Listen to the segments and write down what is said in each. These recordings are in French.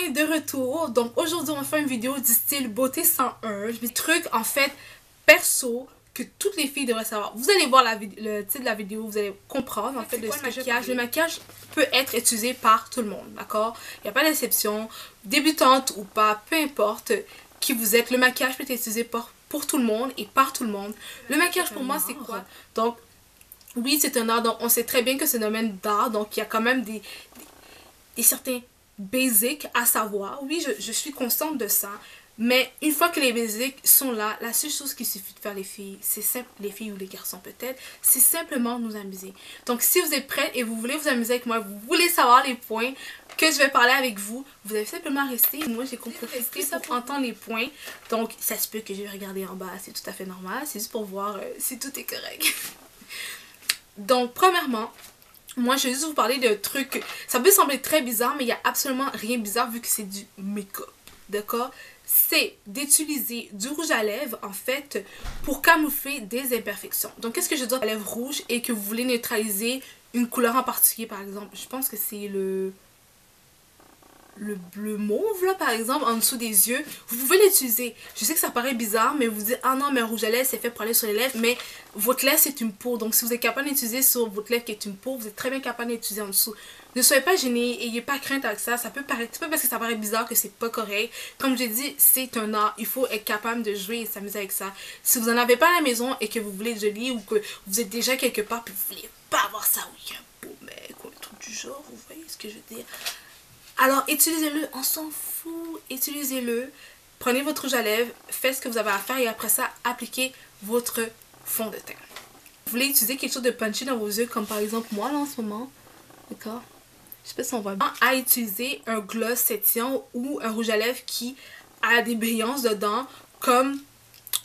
est de retour. Donc aujourd'hui on fait une vidéo du style beauté 101. Des trucs en fait perso que toutes les filles devraient savoir. Vous allez voir le titre de la vidéo, vous allez comprendre en fait de ce maquillage. Le maquillage peut être utilisé par tout le monde, d'accord? Il n'y a pas d'exception, débutante ou pas, peu importe qui vous êtes. Le maquillage peut être utilisé pour tout le monde et par tout le monde. Le maquillage pour moi c'est quoi? Donc oui, c'est un art, donc on sait très bien que c'est un domaine d'art, donc il y a quand même des certains basics à savoir. Oui, je suis consciente de ça, mais une fois que les basics sont là, la seule chose qu'il suffit de faire les filles, c'est simple, les filles ou les garçons peut-être, c'est simplement nous amuser. Donc si vous êtes prêts et vous voulez vous amuser avec moi, vous voulez savoir les points que je vais parler avec vous, vous allez simplement rester. Moi j'ai compris pour entendre les points, donc ça se peut que je vais regarder en bas, c'est tout à fait normal, c'est juste pour voir si tout est correct. Donc premièrement, moi je vais juste vous parler de trucs, ça peut sembler très bizarre mais il n'y a absolument rien de bizarre vu que c'est du make-up, d'accord? C'est d'utiliser du rouge à lèvres en fait pour camoufler des imperfections. Donc qu'est-ce que je dis à lèvres rouges et que vous voulez neutraliser une couleur en particulier, par exemple, je pense que c'est le bleu mauve là par exemple en dessous des yeux, vous pouvez l'utiliser. Je sais que ça paraît bizarre mais vous dites ah non mais un rouge à lèvres c'est fait pour aller sur les lèvres, mais votre lèvre c'est une peau, donc si vous êtes capable d'utiliser sur votre lèvre qui est une peau, vous êtes très bien capable d'utiliser en dessous. Ne soyez pas gênés, ayez pas crainte avec ça, ça peut paraître, c'est pas parce que ça paraît bizarre que c'est pas correct. Comme j'ai dit, c'est un art, il faut être capable de jouer et s'amuser avec ça. Si vous en avez pas à la maison et que vous voulez être joli ou que vous êtes déjà quelque part puis vous voulez pas avoir ça, oui un beau mec ou un truc du genre, vous voyez ce que je veux dire. Alors utilisez-le, on s'en fout, utilisez-le, prenez votre rouge à lèvres, faites ce que vous avez à faire et après ça, appliquez votre fond de teint. Vous voulez utiliser quelque chose de punchy dans vos yeux comme par exemple moi là en ce moment, d'accord? Je sais pas si on voit bien. À utiliser un gloss sétillant ou un rouge à lèvres qui a des brillances dedans comme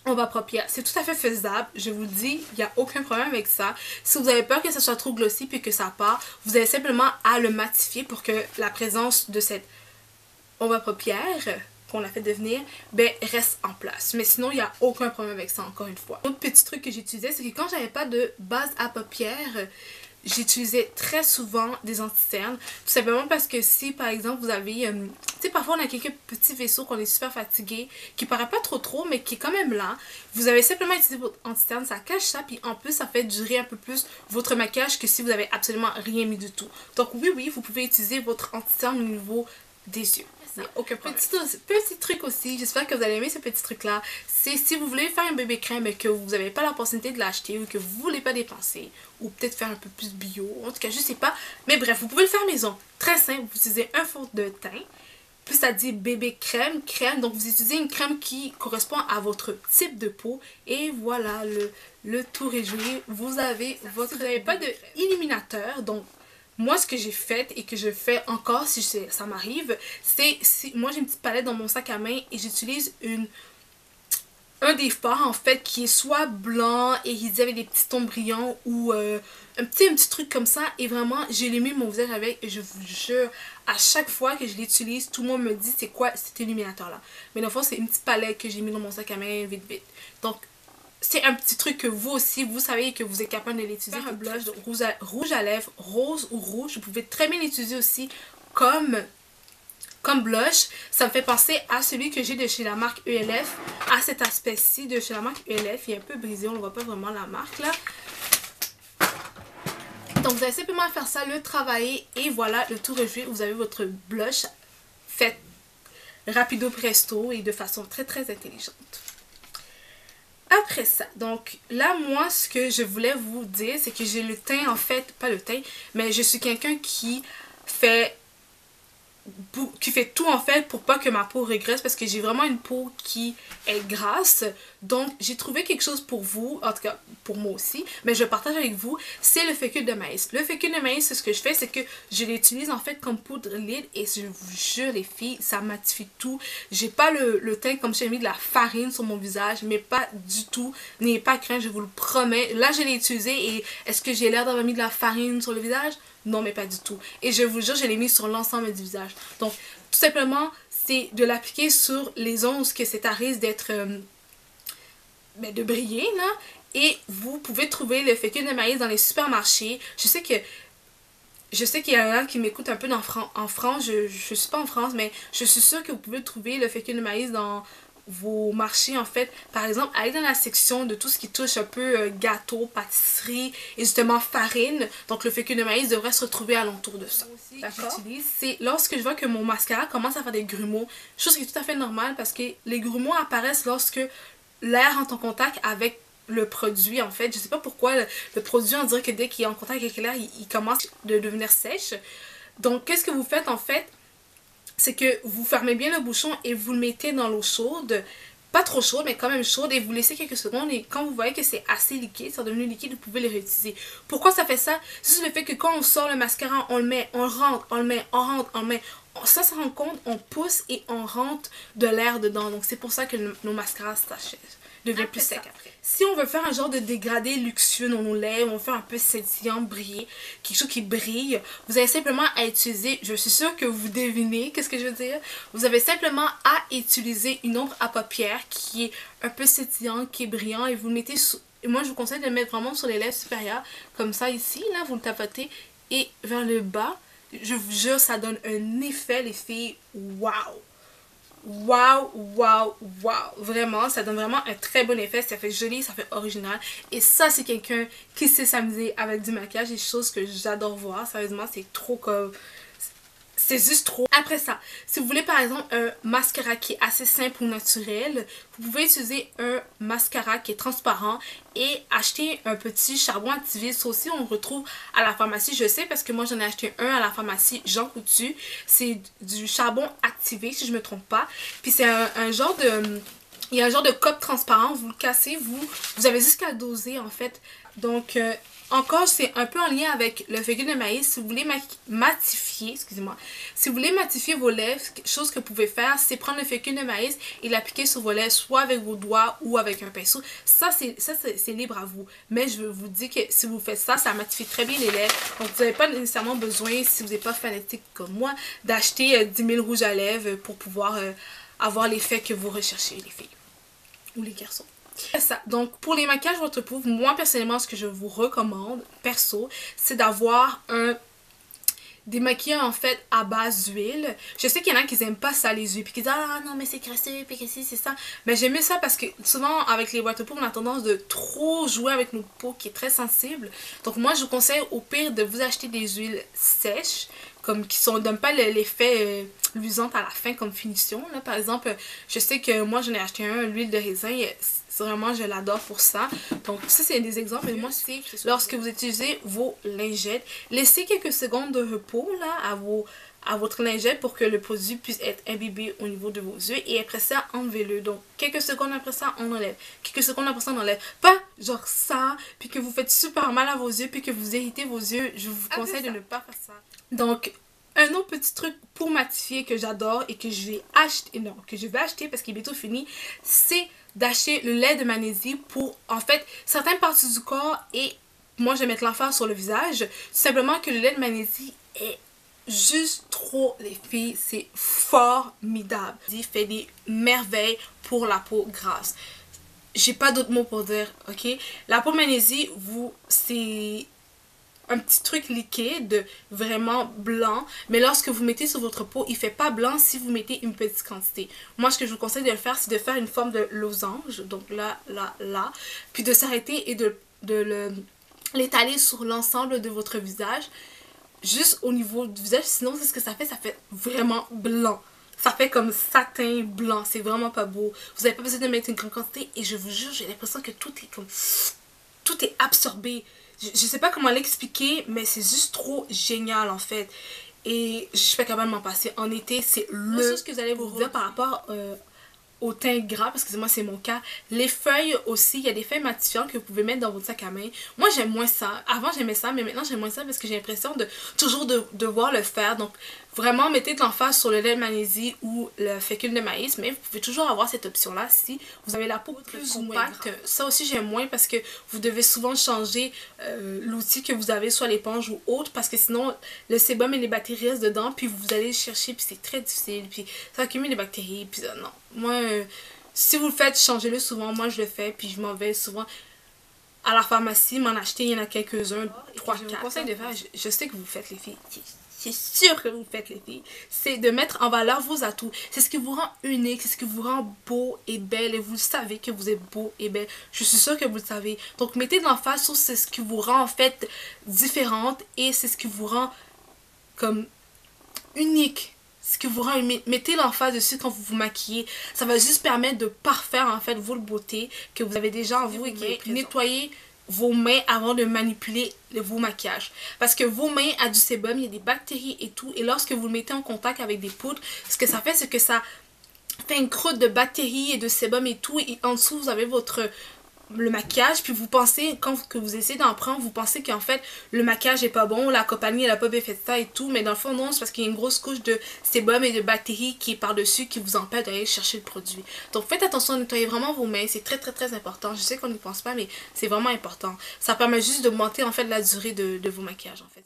on va paupières. C'est tout à fait faisable, je vous le dis, il n'y a aucun problème avec ça. Si vous avez peur que ça soit trop glossy puis que ça part, vous avez simplement à le matifier pour que la présence de cette on va paupières qu'on a fait devenir, ben reste en place. Mais sinon, il n'y a aucun problème avec ça, encore une fois. Autre petit truc que j'utilisais, c'est que quand j'avais pas de base à paupières, j'utilisais très souvent des anti-cernes, tout simplement parce que si par exemple vous avez, tu sais parfois on a quelques petits vaisseaux qu'on est super fatigué, qui paraît pas trop mais qui est quand même là, vous avez simplement utilisé votre anti-cerne, ça cache ça, puis en plus ça fait durer un peu plus votre maquillage que si vous avez absolument rien mis du tout. Donc oui, vous pouvez utiliser votre anti-cerne au niveau des yeux. Aucun petit truc aussi, j'espère que vous allez aimer ce petit truc là, c'est si vous voulez faire un bébé crème et que vous n'avez pas la possibilité de l'acheter ou que vous voulez pas dépenser ou peut-être faire un peu plus bio, en tout cas je sais pas, mais bref vous pouvez le faire maison, très simple, vous utilisez un fond de teint, puis ça dit bébé crème, donc vous utilisez une crème qui correspond à votre type de peau et voilà, le tour est joué, vous avez votre... Si vous n'avez pas de illuminateur, donc moi ce que j'ai fait et que je fais encore si ça m'arrive, c'est moi j'ai une petite palette dans mon sac à main et j'utilise un des fards en fait qui est soit blanc et il dit avec des petits tons brillants ou un petit truc comme ça, et vraiment j'ai mis mon visage avec et je vous jure à chaque fois que je l'utilise tout le monde me dit c'est quoi cet illuminateur là, mais dans le fond c'est une petite palette que j'ai mis dans mon sac à main vite. Donc c'est un petit truc que vous aussi, vous savez que vous êtes capable de l'utiliser. Un blush de rouge à lèvres, rose ou rouge, vous pouvez très bien l'utiliser aussi comme blush. Ça me fait penser à celui que j'ai de chez la marque ELF, à cet aspect-ci de chez la marque ELF. Il est un peu brisé, on ne voit pas vraiment la marque là. Donc vous allez simplement faire ça, le travailler et voilà, le tout rejoué. Vous avez votre blush fait rapido presto et de façon très intelligente. Après ça, donc là moi ce que je voulais vous dire c'est que j'ai le teint en fait, pas le teint, mais je suis quelqu'un qui fait tout en fait pour pas que ma peau régresse parce que j'ai vraiment une peau qui est grasse. Donc j'ai trouvé quelque chose pour vous, en tout cas pour moi aussi, mais je partage avec vous, c'est le fécule de maïs. Le fécule de maïs, ce que je fais c'est que je l'utilise en fait comme poudre lait et je vous jure les filles, ça matifie tout. J'ai pas le teint comme j'ai mis de la farine sur mon visage, mais pas du tout, n'ayez pas crainte, je vous le promets. Là je l'ai utilisé et est-ce que j'ai l'air d'avoir mis de la farine sur le visage? Non mais pas du tout. Et je vous jure, je l'ai mis sur l'ensemble du visage. Donc tout simplement, c'est de l'appliquer sur les ondes que c'est à risque d'être... de briller là. Et vous pouvez trouver le fécule de maïs dans les supermarchés. Je sais que je sais qu'il y en a qui m'écoutent un peu en France, je suis pas en France, mais je suis sûre que vous pouvez trouver le fécule de maïs dans vos marchés en fait. Par exemple, allez dans la section de tout ce qui touche un peu gâteau, pâtisserie et justement farine. Donc le fécule de maïs devrait se retrouver alentour de ça. D'accord. C'est lorsque je vois que mon mascara commence à faire des grumeaux, chose qui est tout à fait normale parce que les grumeaux apparaissent lorsque l'air entre en contact avec le produit en fait. Je sais pas pourquoi le produit, on dirait que dès qu'il est en contact avec l'air, il commence de devenir sèche. Donc qu'est-ce que vous faites en fait? C'est que vous fermez bien le bouchon et vous le mettez dans l'eau chaude. Pas trop chaude, mais quand même chaude. Et vous laissez quelques secondes. Et quand vous voyez que c'est assez liquide, c'est devenu liquide, vous pouvez le réutiliser. Pourquoi ça fait ça? C'est juste le fait que quand on sort le mascara, on le met, on le rentre, on le met, on rentre, on le met. Ça se rend compte, on pousse et on rentre de l'air dedans. Donc c'est pour ça que nos mascaras s'achèvent. Devient plus sec après. Si on veut faire un genre de dégradé luxueux dans nos lèvres, on veut faire un peu scintillant, briller, quelque chose qui brille, vous avez simplement à utiliser, je suis sûre que vous devinez qu'est-ce que je veux dire, vous avez simplement à utiliser une ombre à paupières qui est un peu scintillant, qui est brillant et vous le mettez sous, et moi je vous conseille de le mettre vraiment sur les lèvres supérieures, comme ça ici, là vous le tapotez et vers le bas, je vous jure ça donne un effet les filles, waouh! Waouh, waouh, waouh. Vraiment, ça donne vraiment un très bon effet. Ça fait joli, ça fait original. Et ça, c'est quelqu'un qui sait s'amuser avec du maquillage. Des choses que j'adore voir. Sérieusement, c'est trop comme... C'est juste trop. Après ça, si vous voulez par exemple un mascara qui est assez simple ou naturel, vous pouvez utiliser un mascara qui est transparent et acheter un petit charbon activé. Ça aussi, on le retrouve à la pharmacie. Je sais parce que moi, j'en ai acheté un à la pharmacie Jean Coutu. C'est du charbon activé, si je me trompe pas. Puis c'est un genre de... Il y a un genre de cope transparent. Vous le cassez, vous avez juste qu'à le doser en fait. Donc... encore, c'est un peu en lien avec le fécule de maïs. Si vous voulez matifier, excusez-moi, si vous voulez matifier vos lèvres, chose que vous pouvez faire, c'est prendre le fécule de maïs et l'appliquer sur vos lèvres, soit avec vos doigts ou avec un pinceau. Ça, c'est libre à vous. Mais je vous dis que si vous faites ça, ça matifie très bien les lèvres. Donc, vous n'avez pas nécessairement besoin, si vous n'êtes pas fanatique comme moi, d'acheter 10 000 rouges à lèvres pour pouvoir avoir l'effet que vous recherchez, les filles ou les garçons. Ça. Donc pour les maquillages waterproof, moi personnellement ce que je vous recommande perso, c'est d'avoir des maquillages en fait à base d'huile. Je sais qu'il y en a qui n'aiment pas ça les huiles, puis qui disent ah non mais c'est crasseux, puis que c'est ça. Mais j'aime ça parce que souvent avec les waterproof on a tendance de trop jouer avec notre peau qui est très sensible. Donc moi je vous conseille au pire de vous acheter des huiles sèches, comme qui ne donnent pas l'effet luisant à la fin comme finition. Là. Par exemple, je sais que moi j'en ai acheté l'huile de raisin. Vraiment, je l'adore pour ça. Donc, ça, c'est des exemples. Mais moi, c'est lorsque vous utilisez vos lingettes, laissez quelques secondes de repos là, à votre lingette pour que le produit puisse être imbibé au niveau de vos yeux. Et après ça, enlevez-le. Donc, quelques secondes après ça, on enlève. Quelques secondes après ça, on enlève. Pas genre ça, puis que vous faites super mal à vos yeux, puis que vous irritez vos yeux. Je vous conseille de ne pas faire ça. Donc, un autre petit truc pour matifier que j'adore et que je vais acheter, non, que je vais acheter parce qu'il est bientôt fini, c'est d'acheter le lait de magnésie pour, en fait, certaines parties du corps et moi je vais mettre l'emphase sur le visage. Tout simplement que le lait de magnésie est juste trop, les filles, c'est formidable. Il fait des merveilles pour la peau grasse. J'ai pas d'autres mots pour dire, ok? La peau de magnésie, c'est un petit truc liquide, vraiment blanc, mais lorsque vous mettez sur votre peau, il fait pas blanc si vous mettez une petite quantité. Moi, ce que je vous conseille de le faire, c'est de faire une forme de losange, donc là, là, là, puis de s'arrêter et de l'étaler sur l'ensemble de votre visage, juste au niveau du visage, sinon, c'est ce que ça fait vraiment blanc. Ça fait comme satin blanc, c'est vraiment pas beau. Vous n'avez pas besoin de mettre une grande quantité et je vous jure, j'ai l'impression que tout est absorbé. Je sais pas comment l'expliquer, mais c'est juste trop génial en fait. Et je suis pas capable de m'en passer. En été, c'est le... ce que vous allez vous dire par rapport au teint gras, parce que moi c'est mon cas. Les feuilles aussi, il y a des feuilles matifiantes que vous pouvez mettre dans votre sac à main. Moi j'aime moins ça. Avant j'aimais ça, mais maintenant j'aime moins ça parce que j'ai l'impression de toujours devoir le faire. Donc vraiment mettez de l'emphase sur le lait de magnésie ou le fécule de maïs, mais vous pouvez toujours avoir cette option là si vous avez la peau plus compacte. Ça aussi j'aime moins parce que vous devez souvent changer l'outil que vous avez, soit l'éponge ou autre, parce que sinon le sébum et les bactéries restent dedans, puis vous allez le chercher, puis c'est très difficile, puis ça accumule les bactéries, puis non. Moi, si vous le faites, changez-le souvent. Moi, je le fais, puis je m'en vais souvent. à la pharmacie, m'en acheter, il y en a quelques-uns, 3, 4. Je vous conseille de faire, je sais que vous faites les filles, c'est sûr que vous faites les filles, c'est de mettre en valeur vos atouts. C'est ce qui vous rend unique, c'est ce qui vous rend beau et belle, et vous le savez que vous êtes beau et belle. Je suis sûre que vous le savez. Donc mettez de l'emphase sur ce qui vous rend en fait différente, et c'est ce qui vous rend comme unique. Ce qui vous rend unique. Mettez l'emphase dessus quand vous vous maquillez. Ça va juste permettre de parfaire en fait votre beauté que vous avez déjà en vous, et qui est nettoyer vos mains avant de manipuler vos maquillages. Parce que vos mains a du sébum, il y a des bactéries et tout. Et lorsque vous le mettez en contact avec des poudres, ce que ça fait, c'est que ça fait une croûte de bactéries et de sébum et tout. Et en dessous, vous avez le maquillage, puis vous pensez, quand vous essayez d'en prendre, vous pensez qu'en fait le maquillage est pas bon, la compagnie elle a pas bien fait ça et tout, mais dans le fond non, c'est parce qu'il y a une grosse couche de sébum et de bactéries qui est par dessus, qui vous empêche d'aller chercher le produit. Donc faites attention à nettoyer vraiment vos mains, c'est très très très important. Je sais qu'on n'y pense pas, mais c'est vraiment important. Ça permet juste d'augmenter en fait la durée de vos maquillages en fait.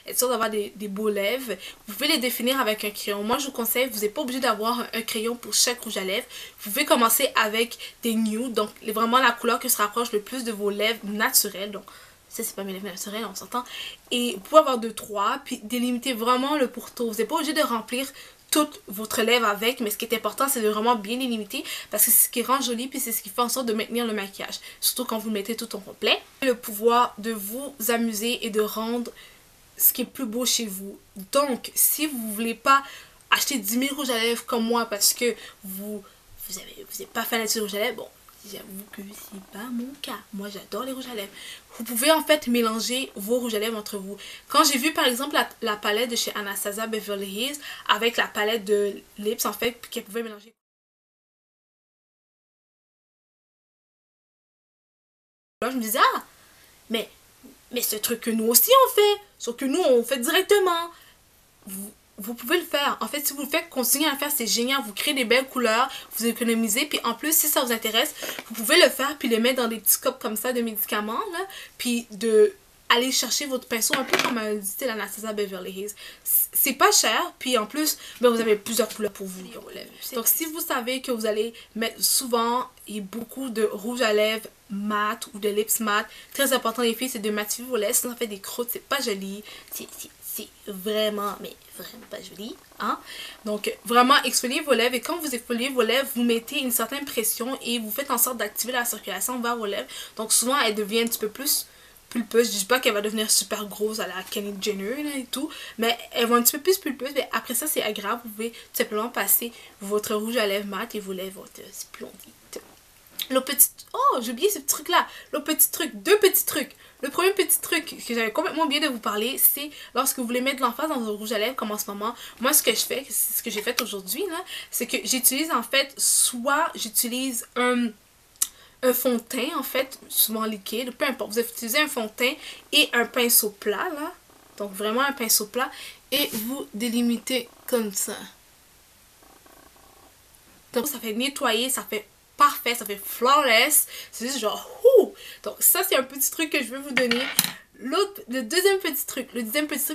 Être sûr d'avoir des beaux lèvres, vous pouvez les définir avec un crayon. Moi je vous conseille, vous n'êtes pas obligé d'avoir un crayon pour chaque rouge à lèvres. Vous pouvez commencer avec des nude, donc vraiment la couleur qui se rapproche le plus de vos lèvres naturelles. Donc ça c'est pas mes lèvres naturelles, on s'entend. Et vous pouvez avoir 2-3, puis délimiter vraiment le pourtour. Vous n'êtes pas obligé de remplir toute votre lèvre avec, mais ce qui est important c'est de vraiment bien délimiter, parce que c'est ce qui rend joli, puis c'est ce qui fait en sorte de maintenir le maquillage, surtout quand vous le mettez tout au complet. Le pouvoir de vous amuser et de rendre ce qui est plus beau chez vous. Donc, si vous voulez pas acheter 10 000 rouges à lèvres comme moi parce que vous n'êtes pas fan de rouge à lèvres, bon, j'avoue que c'est pas mon cas. Moi, j'adore les rouges à lèvres. Vous pouvez en fait mélanger vos rouges à lèvres entre vous. Quand j'ai vu par exemple la palette de chez Anastasia Beverly Hills avec la palette de Lips en fait, qu'elle pouvait mélanger. Là, je me disais, ah, mais ce truc que nous aussi on fait, sauf que nous on fait directement. Vous pouvez le faire. En fait, si vous le faites, continuez à le faire, c'est génial. Vous créez des belles couleurs, vous économisez. Puis en plus, si ça vous intéresse, vous pouvez le faire puis les mettre dans des petits copes comme ça de médicaments. Là, puis aller chercher votre pinceau un peu comme a dit l'Anastasia Beverly Hills. C'est pas cher. Puis en plus, ben, vous avez plusieurs couleurs pour vous. Donc si vous savez que vous allez mettre souvent et beaucoup de rouge à lèvres mat ou de lips mat, très important les filles, c'est de matifier vos lèvres. Sinon ça fait des croûtes, c'est pas joli. C'est vraiment, mais vraiment pas joli, hein? Donc, vraiment, exfoliez vos lèvres, et quand vous exfoliez vos lèvres, vous mettez une certaine pression et vous faites en sorte d'activer la circulation vers vos lèvres. Donc, souvent, elles deviennent un petit peu plus pulpeuses. Je dis pas qu'elle va devenir super grosse à la Kylie Jenner là, et tout, mais elles vont un petit peu plus pulpeuses. Mais après ça, c'est agréable. Vous pouvez tout simplement passer votre rouge à lèvres mat et vos lèvres vont être splendides. Le petit... Oh, j'ai oublié ce petit truc-là. Le petit truc, 2 petits trucs. Le premier petit truc que j'avais complètement oublié de vous parler, c'est lorsque vous voulez mettre de l'emphase dans un rouge à lèvres, comme en ce moment, moi ce que je fais, c'est ce que j'ai fait aujourd'hui, c'est que j'utilise en fait, soit j'utilise un fond de teint, en fait, souvent liquide, peu importe, vous utilisez un fond de teint et un pinceau plat, là. Donc vraiment un pinceau plat, et vous délimitez comme ça. Donc ça fait nettoyer, ça fait parfait, ça fait flawless, c'est juste genre ouh. Donc ça c'est un petit truc que je vais vous donner. Le deuxième petit truc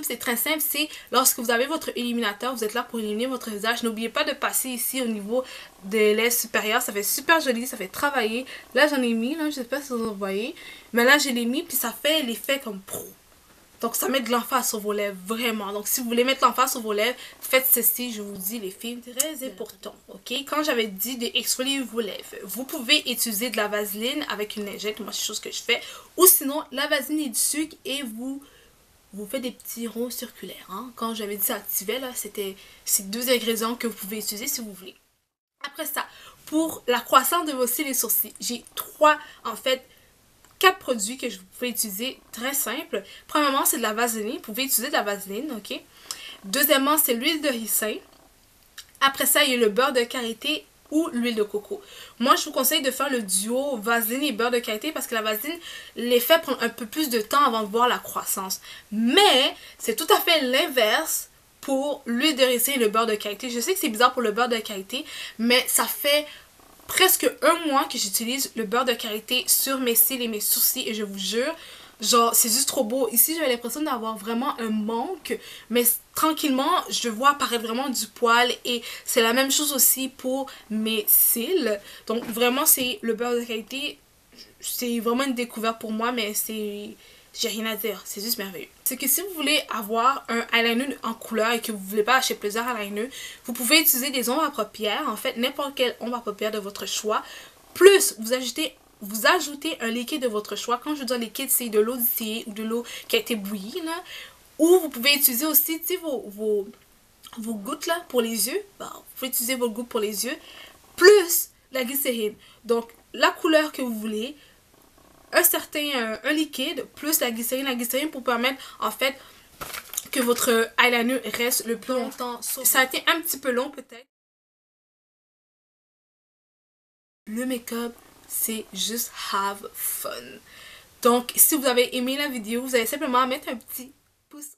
c'est très simple, c'est lorsque vous avez votre éliminateur, vous êtes là pour éliminer votre visage, n'oubliez pas de passer ici au niveau des lèvres supérieures, ça fait super joli, ça fait travailler. Là j'en ai mis, là, je sais pas si vous en voyez, mais là je l'ai mis puis ça fait l'effet comme pro. Donc ça met de l'emphase sur vos lèvres, vraiment. Donc si vous voulez mettre l'emphase sur vos lèvres, faites ceci, je vous dis les filles, très important, ok? Quand j'avais dit d'exfolier vos lèvres, vous pouvez utiliser de la vaseline avec une lingette, moi c'est chose que je fais. Ou sinon, la vaseline et du sucre et vous faites des petits ronds circulaires. Hein? Quand j'avais dit ça activait, là, c'était ces 2 ingrédients que vous pouvez utiliser si vous voulez. Après ça, pour la croissance de vos cils et sourcils, j'ai 3, en fait, 4 produits que vous pouvez utiliser, très simple. Premièrement, c'est de la vaseline. Vous pouvez utiliser de la vaseline, ok? Deuxièmement, c'est l'huile de ricin. Après ça, il y a le beurre de karité ou l'huile de coco. Moi, je vous conseille de faire le duo vaseline et beurre de karité parce que la vaseline, l'effet prend un peu plus de temps avant de voir la croissance. Mais, c'est tout à fait l'inverse pour l'huile de ricin et le beurre de karité. Je sais que c'est bizarre pour le beurre de karité, mais ça fait presque 1 mois que j'utilise le beurre de karité sur mes cils et mes sourcils et je vous jure, genre c'est juste trop beau. Ici j'avais l'impression d'avoir vraiment un manque, mais tranquillement je vois apparaître vraiment du poil et c'est la même chose aussi pour mes cils. Donc vraiment c'est le beurre de karité, c'est vraiment une découverte pour moi, mais j'ai rien à dire, c'est juste merveilleux. C'est que si vous voulez avoir un eyeliner en couleur et que vous voulez pas acheter plusieurs eyeliners, vous pouvez utiliser des ombres à paupières, en fait n'importe quelle ombre à paupières de votre choix, plus vous ajoutez un liquide de votre choix. Quand je dis un liquide, c'est de l'eau distillée ou de l'eau qui a été bouillie, là. Ou vous pouvez utiliser aussi vos gouttes là pour les yeux. Bon, vous pouvez utiliser vos gouttes pour les yeux, plus la glycérine. Donc la couleur que vous voulez, un liquide plus la glycérine pour permettre en fait que votre eyeliner reste le plus longtemps. Ça a été un petit peu long peut-être. Le make-up, c'est juste have fun. Donc si vous avez aimé la vidéo, vous allez simplement mettre un petit pouce